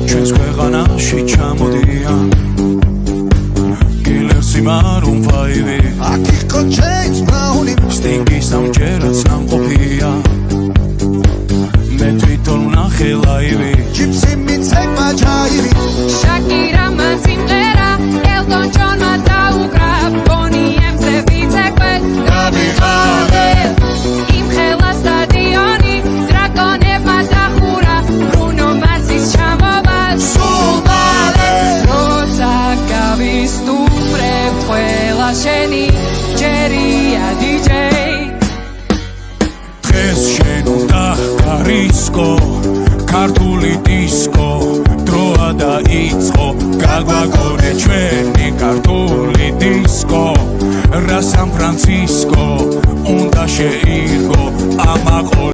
ჩვენს ქვეყანაში ჩამოდიან Maroon 5 აქ იყო James Brown Stingy-ს ამჯერაც ნამყოფია მე თვითონ ვნახე ლაივი Gypsy მიცემა ჯაივი Shakira-მა სიმღერა Elton John-მა დაუკრა Bonnie M-ზე ვიცეკვე გამიყავე იმხელა სტადიონი დრაკონებმა დახურა Bruno Mars-ის ჩამოვა სულ მალე როცა გავისტუმრებ ყველა შენი ჯერია DJ დღეს შენ უნდა გარისკო ქართული დისკო დროა დაიწყო გაგვაგონე ჩვენი ქართული დისკო რა სან ფრანცისკო უნდა შეირგო ამაყო